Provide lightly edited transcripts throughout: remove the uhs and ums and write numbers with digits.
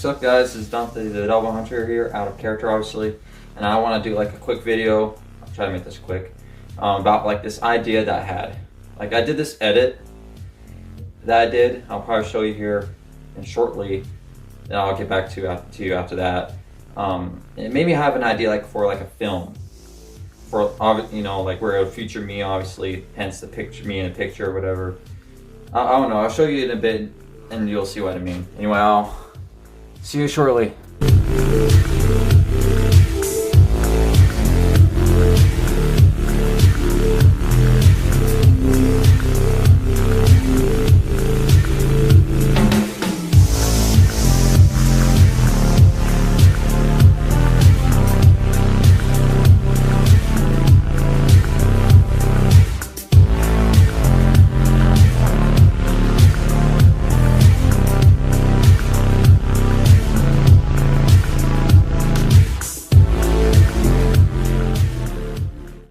What's up, guys? This is Dante the Double Hunter here, out of character obviously, and I want to do like a quick video. I'll try to make this quick, about like this idea that I had. Like I did this edit that I did. I'll probably show you here and shortly, and I'll get back to you after that. It made me have an idea like for like a film, for like where it would feature me, obviously, hence the picture, me in a picture or whatever. I don't know. I'll show you in a bit, and you'll see what I mean. Anyway, I'll see you shortly.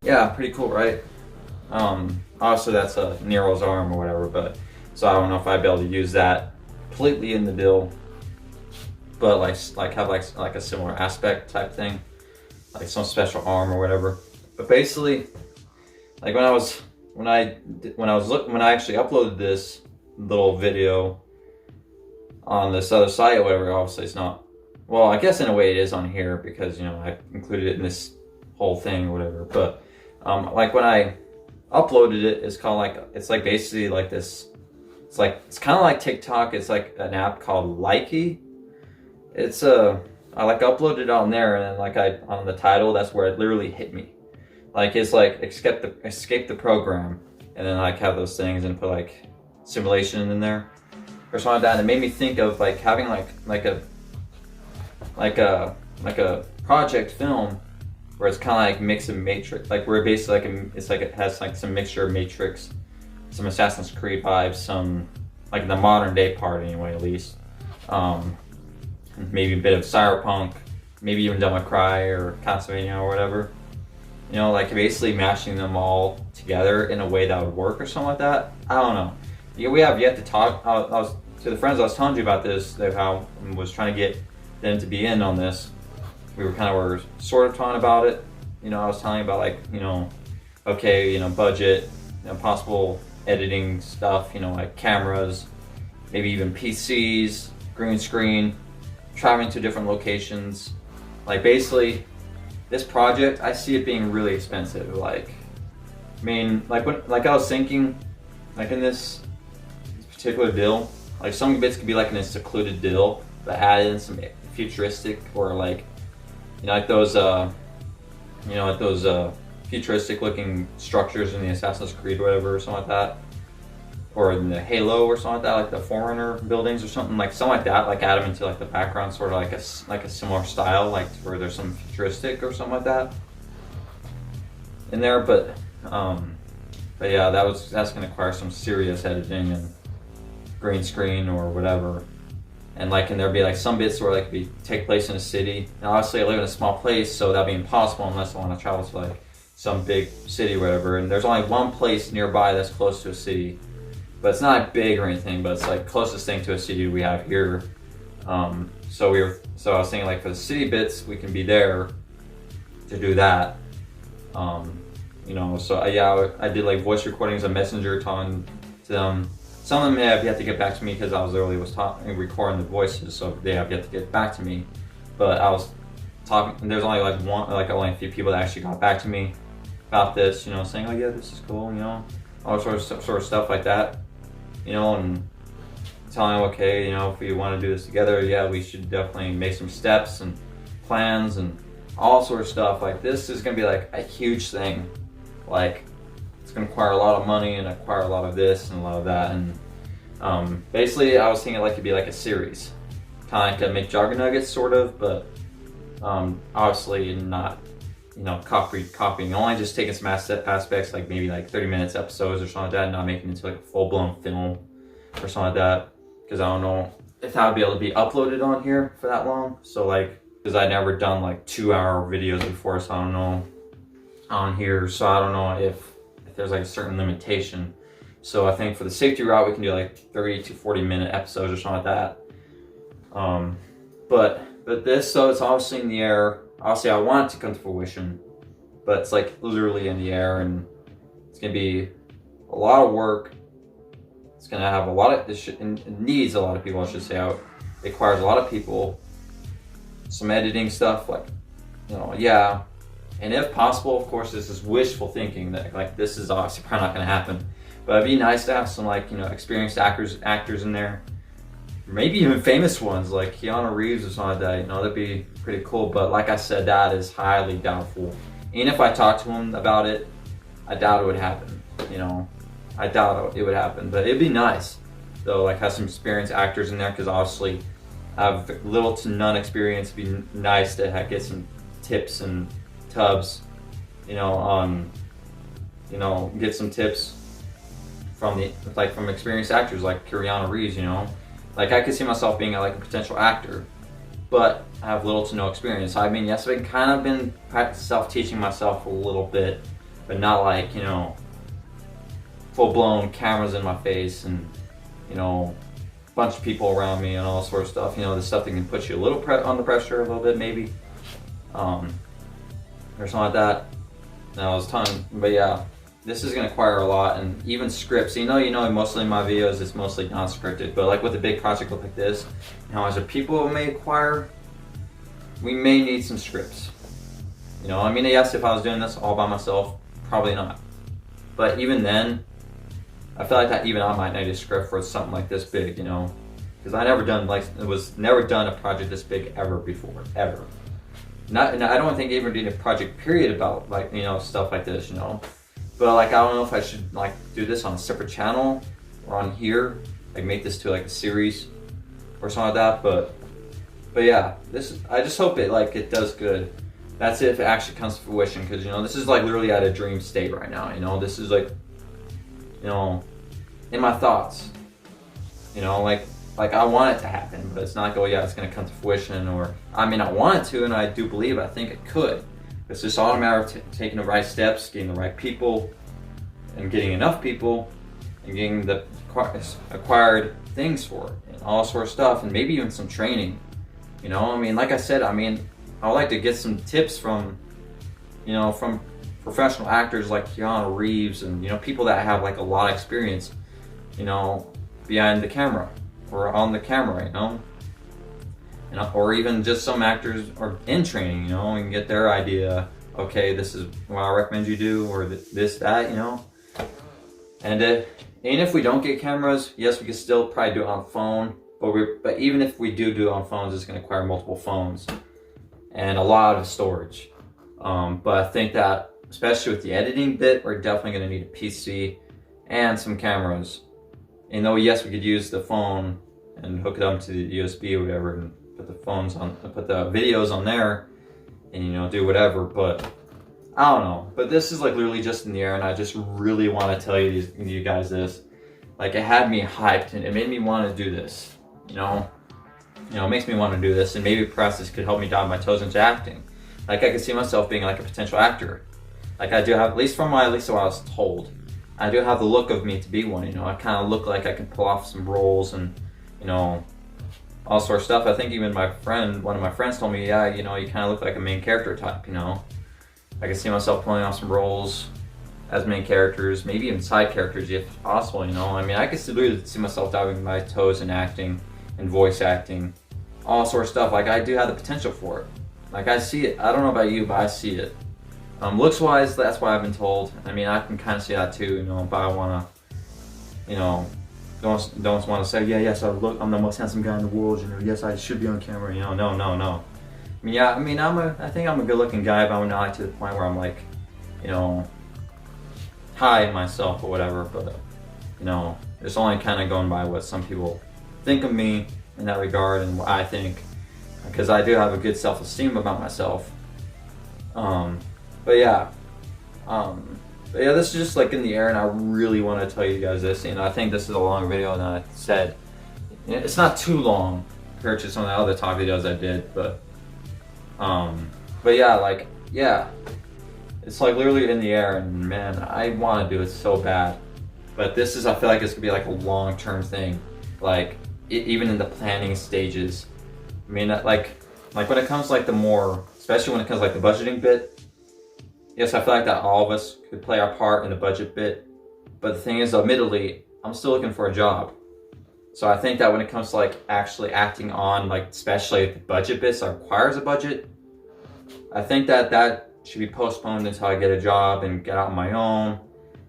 Yeah, pretty cool, right? Obviously that's a Nero's arm or whatever, but so I don't know if I'd be able to use that completely in the build, but like have like a similar aspect type thing, like some special arm or whatever. But basically, like when I actually uploaded this little video on this other site or whatever, obviously it's not. Well, I guess in a way it is on here because I included it in this whole thing or whatever, but. Like when I uploaded it, it's like basically like this. It's kind of like TikTok. It's like an app called Likey. I like uploaded it on there, and then on the title, that's where it literally hit me. Like it's like escape the program, and then like have those things and put like simulation in there or something like that. And it made me think of like having like a project film. Where it's kind of like mix of Matrix, like where basically it has like some mixture of Matrix, some Assassin's Creed vibes, some like the modern day part anyway, at least. Maybe a bit of Cyberpunk, maybe even Devil May Cry or Castlevania or whatever. Like basically mashing them all together in a way that would work or something like that. I don't know. Yeah, we have yet to talk. I was to the friends I was telling you about this, how I was trying to get them to be in on this. We were sort of talking about it. I was telling you about budget, possible editing stuff, like cameras, maybe even PCs, green screen, traveling to different locations. Like basically, this project, I see it being really expensive. Like I was thinking, like in this particular deal, like some bits could be like in a secluded deal, but add in some futuristic or like those futuristic looking structures in the Assassin's Creed or whatever, or something like that, or in the Halo or something like that, like the Forerunner buildings or something like that, like add them into like the background, sort of like a similar style, like where there's some futuristic or something like that in there. But yeah, that's gonna require some serious editing and green screen or whatever. And there'd be like some bits where take place in a city. Now obviously I live in a small place, so that'd be impossible unless I want to travel to like some big city or whatever. And there's only one place nearby that's close to a city, but it's not big or anything, but it's like closest thing to a city we have here. So I was thinking like for the city bits, we can be there to do that. So yeah, I did like voice recordings on Messenger, talking to them. Some of them have yet to get back to me because I was recording the voices, so they have yet to get back to me. But I was talking. There's only only a few people that actually got back to me about this. Saying, "Oh yeah, this is cool." All sort of stuff like that. And telling them, okay, if we want to do this together, yeah, we should definitely make some steps and plans and all sort of stuff. Like this is gonna be like a huge thing. Like. It's going to require a lot of money and acquire a lot of this and a lot of that. And basically, I was thinking it'd be like a series, kind of like a McJuggernuggets sort of, but obviously not, copying. Only just taking some aspects, like maybe like 30 minutes episodes or something like that, and not making it into like a full blown film or something like that. Because I don't know if that would be able to be uploaded on here for that long. So because I'd never done like 2-hour videos before, so I don't know on here. So I don't know if there's like a certain limitation. So I think for the safety route, we can do like 30 to 40 minute episodes or something like that. But this, so it's obviously in the air. Obviously, I want it to come to fruition, but it's like literally in the air, and it's gonna be a lot of work. It's gonna have a lot of, it needs a lot of people, I should say. It requires a lot of people, some editing stuff, like, you know, yeah. And if possible, of course, this is wishful thinking that like this is obviously probably not gonna happen. But it'd be nice to have some, like, you know, experienced actors in there. Maybe even famous ones like Keanu Reeves or something like that, you know, that'd be pretty cool. But like I said, that is highly doubtful. And if I talked to him about it, I doubt it would happen, you know. I doubt it would happen, but it'd be nice, though, like have some experienced actors in there, because obviously I have little to none experience. It'd be nice to get some tips and tubs, you know, get some tips from experienced actors like Keanu Reeves, you know. Like, I could see myself being like a potential actor, but I have little to no experience. I mean, yes, I've kind of been self-teaching myself a little bit, but not like, you know, full-blown cameras in my face and, you know, a bunch of people around me and all sort of stuff. You know, the stuff that can put you a little under pressure a little bit, maybe, or something like that. No, I was telling, but yeah. This is going to require a lot, and even scripts. You know, mostly in my videos, it's mostly non-scripted. But like with a big project like this, you know, as a people may acquire, we may need some scripts. You know, I mean, yes, if I was doing this all by myself, probably not. But even then, I feel like that even I might need a script for something like this big, you know, because I never done a project this big ever before, ever. I don't think I ever did a project period about, like, you know, stuff like this, you know. But like, I don't know if I should like do this on a separate channel or on here, like make this to like a series or something like that. But yeah, I just hope it does good. That's it if it actually comes to fruition, because, you know, this is like literally at a dream state right now. You know, this is like, you know, in my thoughts. You know, like I want it to happen, but it's not like, oh yeah, it's gonna come to fruition. Or, I mean, I want it to, and I do believe, I think it could. It's just all a matter of taking the right steps, getting the right people, and getting enough people, and getting the acquired things for it, and all sort of stuff, and maybe even some training. You know, I mean, like I said, I mean, I would like to get some tips from, you know, from professional actors like Keanu Reeves, and, you know, people that have like a lot of experience, you know, behind the camera or on the camera, you know. Or even just some actors are in training, you know, and get their idea. Okay, this is what I recommend you do, or this, that, you know. And if we don't get cameras, yes, we can still probably do it on phone. But even if we do it on phones, it's going to require multiple phones and a lot of storage. But I think that, especially with the editing bit, we're definitely going to need a PC and some cameras. And though, yes, we could use the phone and hook it up to the USB or whatever, and put the videos on there, and, you know, do whatever. But I don't know. But this is like literally just in the air, and I just really want to tell you guys this. Like, it had me hyped, and it made me want to do this. You know, it makes me want to do this, and maybe perhaps this could help me dive my toes into acting. Like, I could see myself being like a potential actor. Like, I do have, at least what I was told, I do have the look of me to be one. You know, I kind of look like I can pull off some roles, and, you know, all sorts of stuff. I think even one of my friends told me, yeah, you know, you kind of look like a main character type, you know. I can see myself pulling off some roles as main characters, maybe even side characters if possible, you know. I mean, I can still see myself diving my toes in acting and voice acting, all sorts of stuff. Like, I do have the potential for it. Like, I see it. I don't know about you, but I see it. Looks wise, that's what I've been told. I mean, I can kind of see that too, you know, but I want to, you know, don't want to say, yeah, yes, I'm the most handsome guy in the world, you know, yes, I should be on camera, you know, no. I mean, yeah, I mean, I think I'm a good looking guy, but I'm not to the point where I'm like, you know, high myself or whatever. But, you know, it's only kind of going by what some people think of me in that regard, and what I think, because I do have a good self-esteem about myself. But yeah, this is just like in the air, and I really want to tell you guys this. You know, I think this is a longer video than I said. It's not too long compared to some of the other talk videos I did, but yeah, it's like literally in the air, and man, I want to do it so bad. But I feel like it's gonna be like a long-term thing, like even in the planning stages. I mean, like when it comes to like the more, especially when it comes to like the budgeting bit, yes, I feel like that all of us could play our part in the budget bit. But the thing is, admittedly, I'm still looking for a job. So I think that when it comes to like actually acting on like, especially the budget bits that requires a budget, I think that that should be postponed until I get a job and get out on my own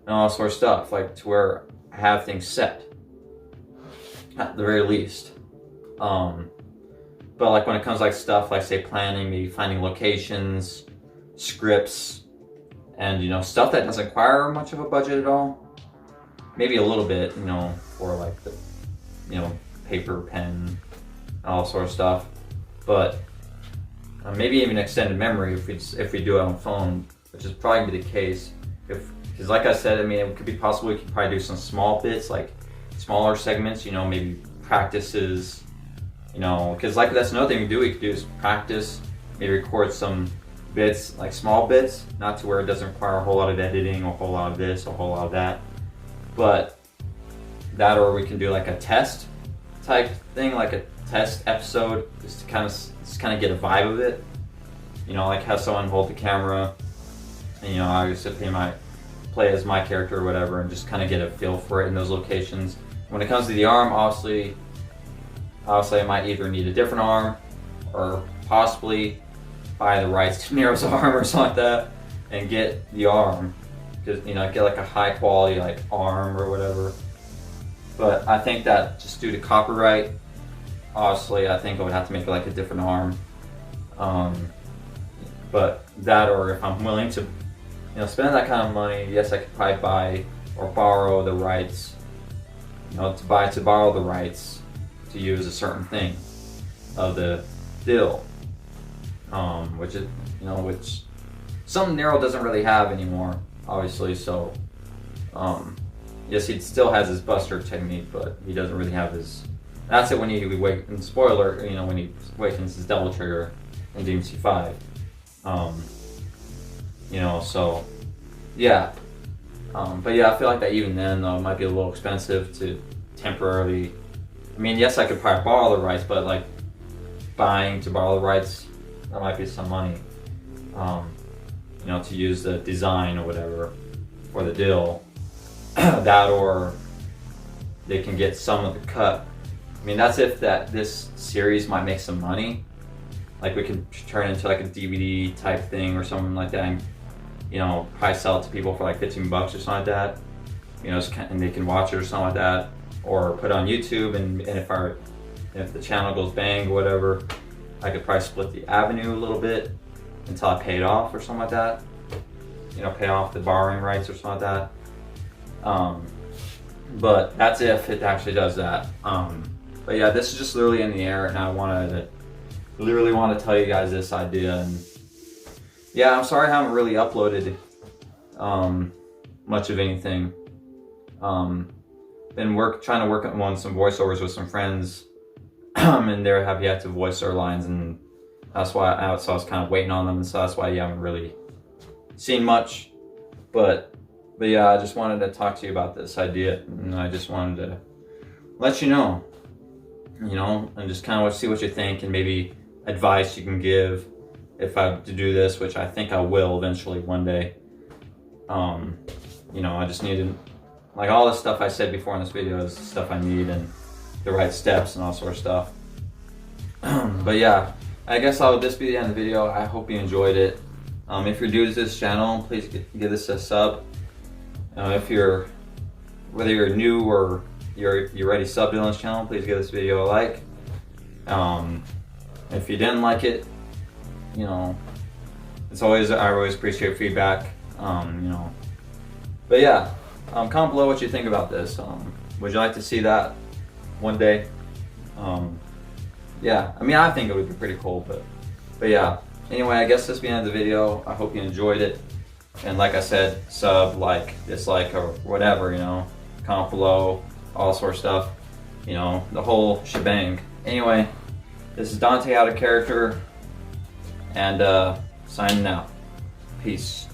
and all sort of stuff, like to where I have things set at the very least. But like when it comes to like stuff like say planning, maybe finding locations, scripts, and you know, stuff that doesn't require much of a budget at all, maybe a little bit, you know, for like the, you know, paper, pen, all sort of stuff, but maybe even extended memory if we do it on phone, which is probably the case. Because like I said, I mean, it could be possible we could probably do some small bits, like smaller segments, you know, maybe practices, you know, because like that's another thing we could do is practice, maybe record some bits, like small bits, not to where it doesn't require a whole lot of editing or a whole lot of this, or a whole lot of that, but that, or we can do like a test type thing, like a test episode, just to kind of get a vibe of it, you know, like have someone hold the camera, and you know, obviously they might play as my character or whatever, and just kind of get a feel for it in those locations. When it comes to the arm, obviously I might either need a different arm or possibly buy the rights to Nero's arm or something like that and get the arm, because you know, get like a high quality like arm or whatever. But I think that just due to copyright, obviously I think I would have to make like a different arm. But that, or if I'm willing to, you know, spend that kind of money, yes, I could probably buy or borrow the rights, you know, to borrow the rights to use a certain thing of the deal, which is, you know, which some Nero doesn't really have anymore, obviously. So, yes, he still has his Buster technique, but he doesn't really have his. That's it when he wakens. Spoiler, you know, when he awakens his Devil Trigger in DMC 5. You know, so yeah. But yeah, I feel like that even then, though, it might be a little expensive to temporarily. I mean, yes, I could probably borrow the rights, but like buying to borrow the rights, that might be some money. You know, to use the design or whatever for the deal. That, or they can get some of the cut. I mean, that's if this series might make some money. Like we can turn it into like a DVD type thing or something like that, and you know, probably sell it to people for like $15 or something like that. You know, and they can watch it or something like that, or put it on YouTube. And if the channel goes bang or whatever, I could probably split the avenue a little bit until I pay it off or something like that. You know, pay off the borrowing rights or something like that. But that's if it actually does that. But yeah, this is just literally in the air, and I literally want to tell you guys this idea. And yeah, I'm sorry I haven't really uploaded much of anything. Been trying to work on some voiceovers with some friends, and they have yet to voice their lines, and that's why I was kind of waiting on them, and so that's why you haven't really seen much. But yeah, I just wanted to talk to you about this idea, and I just wanted to let you know, and just kind of see what you think, and maybe advice you can give if I have to do this, which I think I will eventually one day. I just needed, like, all the stuff I said before in this video is the stuff I need, and the right steps and all sort of stuff. But yeah, I guess this be the end of the video. I hope you enjoyed it. If you're new to this channel, please give this a sub. Whether you're new or you're already subbed on this channel, please give this video a like. If you didn't like it, I always appreciate feedback. But yeah, comment below what you think about this. Would you like to see that one day? Yeah, I think it would be pretty cool, but yeah. Anyway, I guess this be the end of the video. I hope you enjoyed it. And like I said, sub, like, dislike, or whatever, comment below, all sort of stuff, the whole shebang. Anyway, this is Dante Out of Character, and signing out. Peace.